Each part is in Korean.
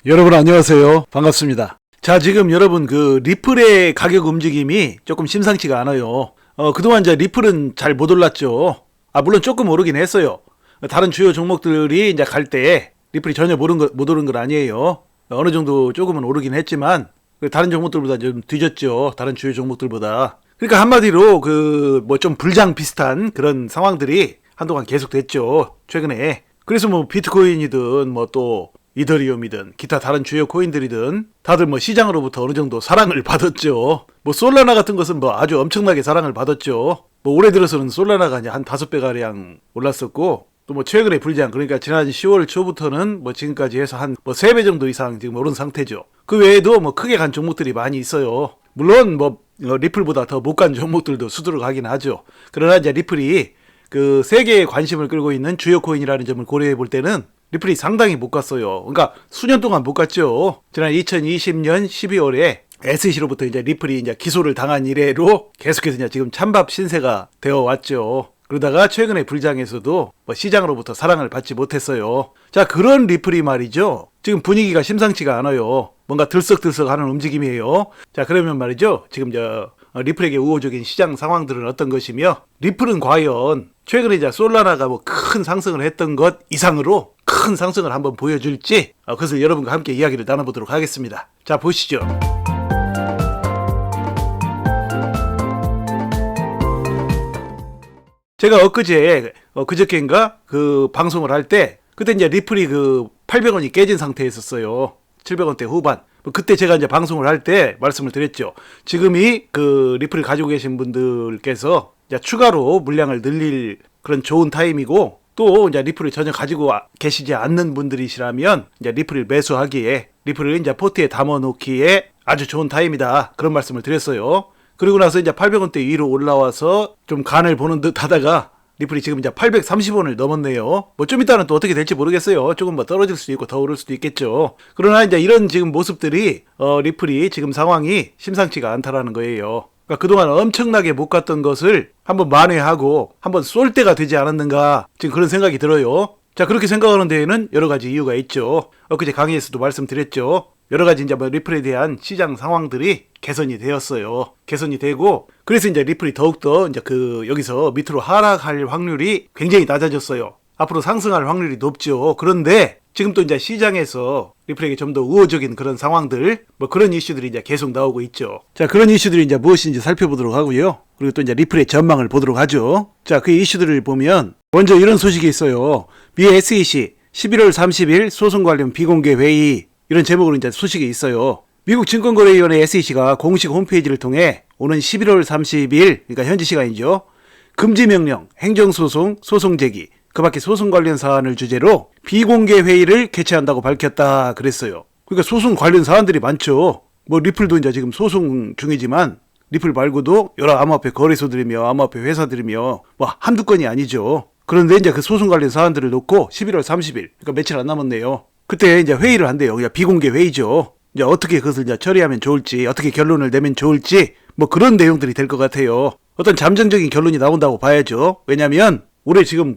여러분 안녕하세요. 반갑습니다. 자, 지금 여러분 그 리플의 가격 움직임이 조금 심상치가 않아요. 그동안 이제 리플은 잘 못 올랐죠. 물론 조금 오르긴 했어요. 다른 주요 종목들이 이제 갈 때 리플이 전혀 못 오른 건 아니에요. 어느 정도 조금은 오르긴 했지만 다른 종목들보다 좀 뒤졌죠. 다른 주요 종목들보다. 그러니까 한마디로 그 뭐 좀 불장 비슷한 그런 상황들이 한동안 계속됐죠. 최근에. 그래서 뭐 비트코인이든 뭐 또 이더리움이든 기타 다른 주요 코인들이든 다들 뭐 시장으로부터 어느 정도 사랑을 받았죠. 뭐 솔라나 같은 것은 뭐 아주 엄청나게 사랑을 받았죠. 뭐 올해 들어서는 솔라나가 이제 한 5배 가량 올랐었고, 또 뭐 최근에 불장, 그러니까 지난 10월 초부터는 뭐 지금까지 해서 한 뭐 3배 정도 이상 지금 오른 상태죠. 그 외에도 뭐 크게 간 종목들이 많이 있어요. 물론 뭐 리플보다 더 못 간 종목들도 수두룩 하긴 하죠. 그러나 이제 리플이 그 세계의 관심을 끌고 있는 주요 코인이라는 점을 고려해 볼 때는 리플이 상당히 못 갔어요. 그러니까 수년 동안 못 갔죠. 지난 2020년 12월에 SEC로부터 이제 리플이 이제 기소를 당한 이래로 계속해서 이제 지금 찬밥 신세가 되어 왔죠. 그러다가 최근에 불장에서도 뭐 시장으로부터 사랑을 받지 못했어요. 자, 그런 리플이 말이죠. 지금 분위기가 심상치가 않아요. 뭔가 들썩들썩 하는 움직임이에요. 자, 그러면 말이죠. 지금 리플에게 우호적인 시장 상황들은 어떤 것이며, 리플은 과연 최근에 이제 솔라나가 뭐 큰 상승을 했던 것 이상으로 큰 상승을 한번 보여줄지, 그것을 여러분과 함께 이야기를 나눠보도록 하겠습니다. 자, 보시죠. 제가 그저께인가 그 방송을 할 때, 그때 이제 리플이 그 800원이 깨진 상태였었어요. 700원대 후반. 그때 제가 이제 방송을 할 때 말씀을 드렸죠. 지금이 그 리플을 가지고 계신 분들께서 이제 추가로 물량을 늘릴 그런 좋은 타임이고, 또 이제 리플을 전혀 가지고 계시지 않는 분들이시라면 이제 리플을 매수하기에, 리플을 이제 포트에 담아 놓기에 아주 좋은 타임이다. 그런 말씀을 드렸어요. 그리고 나서 이제 800원대 위로 올라와서 좀 간을 보는 듯 하다가 리플이 지금 이제 830원을 넘었네요. 뭐 좀 이따는 또 어떻게 될지 모르겠어요. 조금 뭐 떨어질 수도 있고 더 오를 수도 있겠죠. 그러나 이제 이런 지금 모습들이 리플이 지금 상황이 심상치가 않다라는 거예요. 그러니까 그동안 엄청나게 못 갔던 것을 한번 만회하고 한번 쏠 때가 되지 않았는가, 지금 그런 생각이 들어요. 자, 그렇게 생각하는 데에는 여러 가지 이유가 있죠. 엊그제 강의에서도 말씀드렸죠. 여러 가지 이제 뭐 리플에 대한 시장 상황들이 개선이 되었어요. 개선이 되고, 그래서 이제 리플이 더욱더 이제 여기서 밑으로 하락할 확률이 굉장히 낮아졌어요. 앞으로 상승할 확률이 높죠. 그런데 지금 또 이제 시장에서 리플에게 좀 더 우호적인 그런 상황들, 뭐 그런 이슈들이 이제 계속 나오고 있죠. 자, 그런 이슈들이 이제 무엇인지 살펴보도록 하고요. 그리고 또 이제 리플의 전망을 보도록 하죠. 자, 그 이슈들을 보면 먼저 이런 소식이 있어요. 미 SEC 11월 30일 소송 관련 비공개 회의, 이런 제목으로 이제 소식이 있어요. 미국 증권거래위원회 SEC가 공식 홈페이지를 통해 오는 11월 30일, 그러니까 현지 시간이죠, 금지명령, 행정소송, 소송 제기, 그 밖에 소송 관련 사안을 주제로 비공개 회의를 개최한다고 밝혔다 그랬어요. 그러니까 소송 관련 사안들이 많죠. 뭐 리플도 이제 지금 소송 중이지만 리플 말고도 여러 암호화폐 거래소들이며 암호화폐 회사들이며 뭐 한두 건이 아니죠. 그런데 이제 그 소송 관련 사안들을 놓고 11월 30일, 그러니까 며칠 안 남았네요. 그때 이제 회의를 한대요. 그냥 비공개 회의죠. 이제 어떻게 그것을 이제 처리하면 좋을지, 어떻게 결론을 내면 좋을지, 뭐 그런 내용들이 될 것 같아요. 어떤 잠정적인 결론이 나온다고 봐야죠. 왜냐면 올해 지금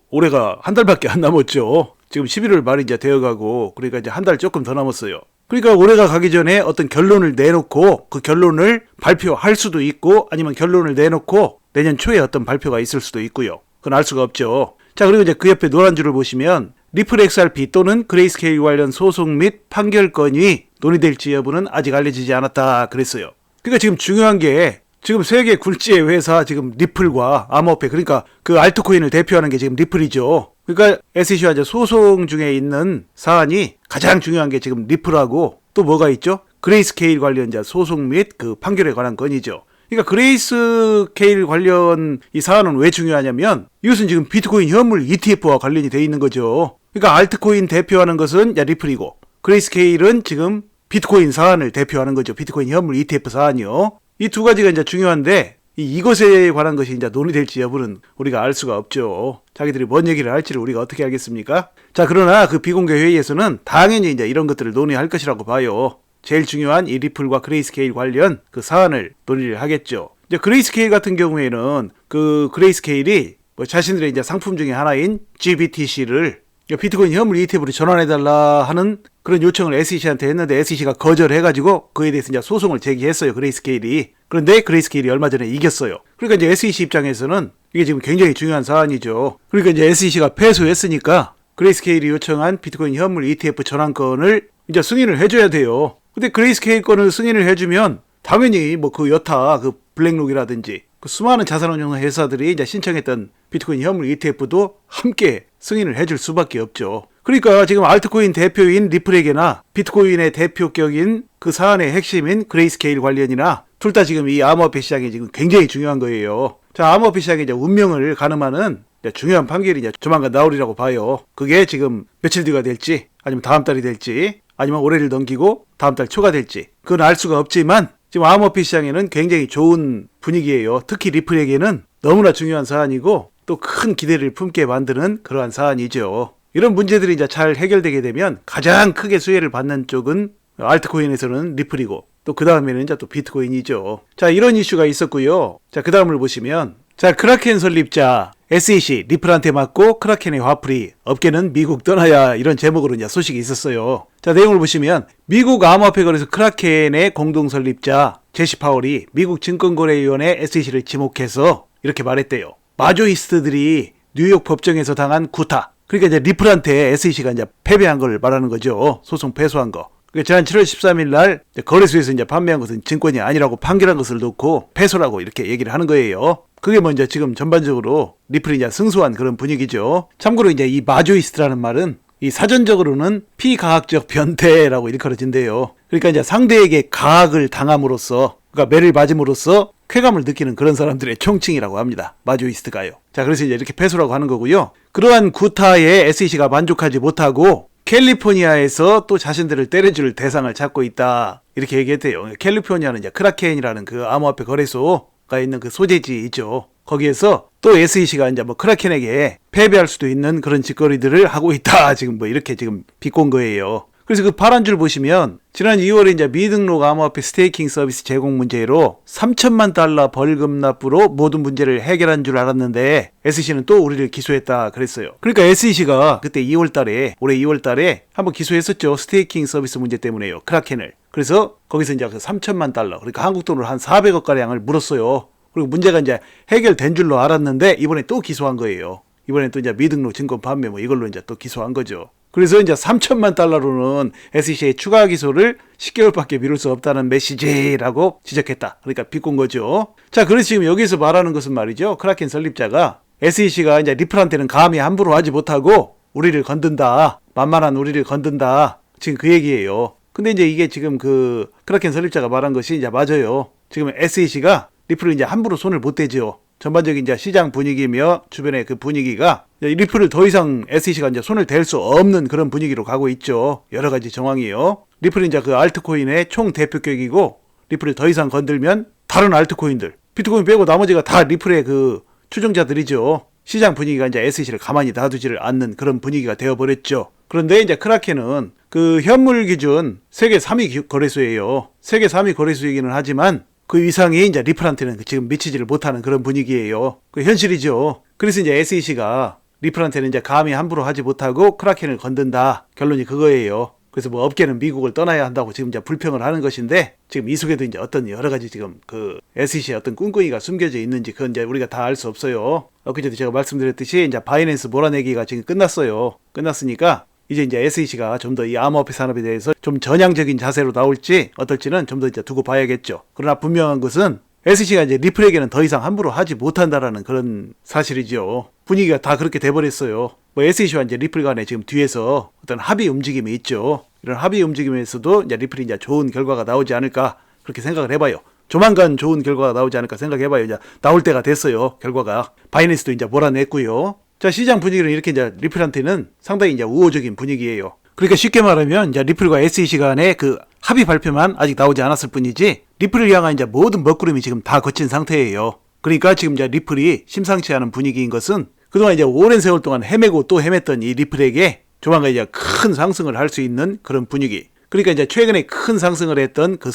올해가 한 달밖에 안 남았죠. 지금 11월 말이 이제 되어가고, 그러니까 이제 한 달 조금 더 남았어요. 그러니까 올해가 가기 전에 어떤 결론을 내놓고 그 결론을 발표할 수도 있고, 아니면 결론을 내놓고 내년 초에 어떤 발표가 있을 수도 있고요. 그건 알 수가 없죠. 자, 그리고 이제 그 옆에 노란 줄을 보시면 리플 XRP 또는 그레이스케일 관련 소송 및 판결 건이 논의될지 여부는 아직 알려지지 않았다 그랬어요. 그러니까 지금 중요한 게, 지금 세계 굴지의 회사 지금 리플과 암호화폐, 그러니까 그 알트코인을 대표하는 게 지금 리플이죠. 그러니까 SEC와 이제 소송 중에 있는 사안이 가장 중요한 게 지금 리플하고, 또 뭐가 있죠? 그레이스케일 관련 이제 소송 및 그 판결에 관한 건이죠. 그러니까 그레이스케일 관련 이 사안은 왜 중요하냐면, 이것은 지금 비트코인 현물 ETF와 관련이 돼 있는 거죠. 그러니까 알트코인 대표하는 것은 리플이고, 그레이스케일은 지금 비트코인 사안을 대표하는 거죠. 비트코인 현물 ETF 사안이요. 이 두 가지가 이제 중요한데, 이것에 관한 것이 이제 논의될지 여부는 우리가 알 수가 없죠. 자기들이 뭔 얘기를 할지를 우리가 어떻게 알겠습니까? 자, 그러나 그 비공개 회의에서는 당연히 이제 이런 것들을 논의할 것이라고 봐요. 제일 중요한 이 리플과 그레이스케일 관련 그 사안을 논의를 하겠죠. 이제 그레이스케일 같은 경우에는 그 그레이스케일이 뭐 자신들의 이제 상품 중에 하나인 GBTC를 비트코인 현물 ETF로 전환해달라 하는 그런 요청을 SEC한테 했는데 SEC가 거절해가지고 그에 대해서 이제 소송을 제기했어요. 그레이스케일이. 그런데 그레이스케일이 얼마 전에 이겼어요. 그러니까 이제 SEC 입장에서는 이게 지금 굉장히 중요한 사안이죠. 그러니까 이제 SEC가 패소했으니까 그레이스케일이 요청한 비트코인 현물 ETF 전환권을 이제 승인을 해줘야 돼요. 근데 그레이스케일 건을 승인을 해주면 당연히 뭐 그 여타 그 블랙록이라든지 그 수많은 자산운용 회사들이 이제 신청했던 비트코인 현물 ETF도 함께 승인을 해줄 수밖에 없죠. 그러니까 지금 알트코인 대표인 리플에게나 비트코인의 대표격인 그 사안의 핵심인 그레이스케일 관련이나 둘 다 지금 이 암호화폐 시장이 지금 굉장히 중요한 거예요. 자, 암호화폐 시장의 이제 운명을 가늠하는 중요한 판결이 이제 조만간 나오리라고 봐요. 그게 지금 며칠 뒤가 될지, 아니면 다음 달이 될지, 아니면 올해를 넘기고 다음 달 초가 될지, 그건 알 수가 없지만 지금 암호화폐 시장에는 굉장히 좋은 분위기예요. 특히 리플에게는 너무나 중요한 사안이고 또 큰 기대를 품게 만드는 그러한 사안이죠. 이런 문제들이 이제 잘 해결되게 되면 가장 크게 수혜를 받는 쪽은 알트코인에서는 리플이고 또 그 다음에는 이제 또 비트코인이죠. 자, 이런 이슈가 있었고요. 자, 그 다음을 보시면 자, 크라켄 설립자 SEC 리플한테 맞고 크라켄의 화풀이 업계는 미국 떠나야 이런 제목으로 이제 소식이 있었어요. 자, 내용을 보시면 미국 암호화폐 거래소 크라켄의 공동 설립자 제시 파월이 미국 증권거래위원회 SEC를 지목해서 이렇게 말했대요. 마조이스트들이 뉴욕 법정에서 당한 구타. 그러니까 이제 리플한테 SEC가 이제 패배한 걸 말하는 거죠. 소송 패소한 거. 그러니까 지난 7월 13일 날 거래소에서 이제 판매한 것은 증권이 아니라고 판결한 것을 놓고 패소라고 이렇게 얘기를 하는 거예요. 그게 먼저 지금 전반적으로 리플이 이제 승소한 그런 분위기죠. 참고로 이제 이 마조이스트라는 말은 이 사전적으로는 피가학적 변태라고 일컬어진대요. 그러니까 이제 상대에게 가학을 당함으로써, 그러니까 매를 맞음으로써 쾌감을 느끼는 그런 사람들의 총칭이라고 합니다. 마조이스트가요. 자, 그래서 이제 이렇게 패소라고 하는 거고요. 그러한 구타에 SEC가 만족하지 못하고 캘리포니아에서 또 자신들을 때려줄 대상을 찾고 있다. 이렇게 얘기했대요. 캘리포니아는 이제 크라켄이라는 그 암호화폐 거래소가 있는 그 소재지이죠. 거기에서 또 SEC가 이제 뭐 크라켄에게 패배할 수도 있는 그런 짓거리들을 하고 있다. 지금 뭐 이렇게 지금 비꼰 거예요. 그래서 그 파란 줄 보시면 지난 2월에 이제 미등록 암호화폐 스테이킹 서비스 제공 문제로 3천만 달러 벌금 납부로 모든 문제를 해결한 줄 알았는데 SEC는 또 우리를 기소했다 그랬어요. 그러니까 SEC가 그때 2월 달에 올해 2월 달에 한번 기소했었죠. 스테이킹 서비스 문제 때문에요. 크라켄을. 그래서 거기서 이제 그 3천만 달러 그러니까 한국 돈으로 한 400억 가량을 물었어요. 그리고 문제가 이제 해결된 줄로 알았는데 이번에 또 기소한 거예요. 이번에 또 이제 미등록 증권 판매 뭐 이걸로 이제 또 기소한 거죠. 그래서 이제 3천만 달러로는 SEC의 추가 기소를 10개월밖에 미룰 수 없다는 메시지라고 지적했다. 그러니까 비꼰 거죠. 자, 그래서 지금 여기서 말하는 것은 말이죠. 크라켄 설립자가 SEC가 이제 리플한테는 감히 함부로 하지 못하고 우리를 건든다. 만만한 우리를 건든다. 지금 그 얘기예요. 근데 이제 이게 지금 그 크라켄 설립자가 말한 것이 이제 맞아요. 지금 SEC가 리플을 이제 함부로 손을 못 대죠. 전반적인 이제 시장 분위기며 주변의 그 분위기가 리플을 더 이상 SEC가 이제 손을 댈 수 없는 그런 분위기로 가고 있죠. 여러 가지 정황이요. 리플이 이제 그 알트코인의 총 대표격이고 리플을 더 이상 건들면 다른 알트코인들, 비트코인 빼고 나머지가 다 리플의 그 추종자들이죠. 시장 분위기가 이제 SEC를 가만히 놔두지를 않는 그런 분위기가 되어버렸죠. 그런데 이제 크라켄은 그 현물 기준 세계 3위 거래소예요. 세계 3위 거래소이기는 하지만 그 위상이 이제 리플한테는 지금 미치지를 못하는 그런 분위기예요. 그 현실이죠. 그래서 이제 SEC가 리플한테는 이제 감히 함부로 하지 못하고 크라켄을 건든다. 결론이 그거예요. 그래서 뭐 업계는 미국을 떠나야 한다고 지금 이제 불평을 하는 것인데 지금 이 속에도 이제 어떤 여러 가지 지금 그 SEC의 어떤 꿍꿍이가 숨겨져 있는지 그건 이제 우리가 다 알 수 없어요. 엊그제도 제가 말씀드렸듯이 이제 바이낸스 몰아내기가 지금 끝났어요. 끝났으니까 이제 SEC가 좀 더 이 암호화폐 산업에 대해서 좀 전향적인 자세로 나올지 어떨지는 좀 더 이제 두고 봐야겠죠. 그러나 분명한 것은 SEC가 이제 리플에게는 더 이상 함부로 하지 못한다라는 그런 사실이죠. 분위기가 다 그렇게 돼버렸어요. 뭐 SEC와 이제 리플 간에 지금 뒤에서 어떤 합의 움직임이 있죠. 이런 합의 움직임에서도 이제 리플이 이제 좋은 결과가 나오지 않을까 그렇게 생각을 해봐요. 조만간 좋은 결과가 나오지 않을까 생각해봐요. 이제 나올 때가 됐어요. 결과가. 바이낸스도 이제 몰아냈고요. 자, 시장 분위기는 이렇게 이제 리플한테는 상당히 이제 우호적인 분위기예요. 그러니까 쉽게 말하면 이제 리플과 SEC 간의 그 합의 발표만 아직 나오지 않았을 뿐이지 리플을 향한 이제 모든 먹구름이 지금 다 거친 상태예요. 그러니까 지금 이제 리플이 심상치 않은 분위기인 것은 그동안 이제 오랜 세월 동안 헤매고 또 헤맸던 이 리플에게 조만간 이제 큰 상승을 할 수 있는 그런 분위기. 그러니까 이제 최근에 큰 상승을 했던 그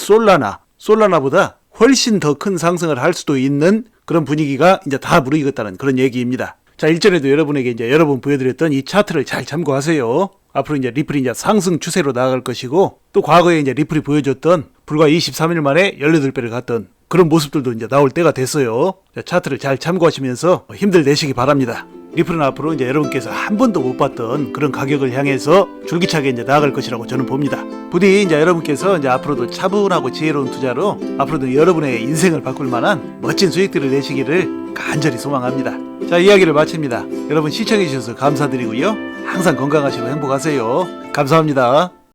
솔라나보다 훨씬 더 큰 상승을 할 수도 있는 그런 분위기가 이제 다 무르익었다는 그런 얘기입니다. 자, 일전에도 여러분에게 이제 여러 번 보여드렸던 이 차트를 잘 참고하세요. 앞으로 이제 리플이 이제 상승 추세로 나아갈 것이고, 또 과거에 이제 리플이 보여줬던 불과 23일 만에 18배를 갔던 그런 모습들도 이제 나올 때가 됐어요. 자, 차트를 잘 참고하시면서 힘들 내시기 바랍니다. 리플은 앞으로 이제 여러분께서 한 번도 못 봤던 그런 가격을 향해서 줄기차게 이제 나아갈 것이라고 저는 봅니다. 부디 이제 여러분께서 이제 앞으로도 차분하고 지혜로운 투자로 앞으로도 여러분의 인생을 바꿀 만한 멋진 수익들을 내시기를 간절히 소망합니다. 자, 이야기를 마칩니다. 여러분 시청해 주셔서 감사드리고요. 항상 건강하시고 행복하세요. 감사합니다.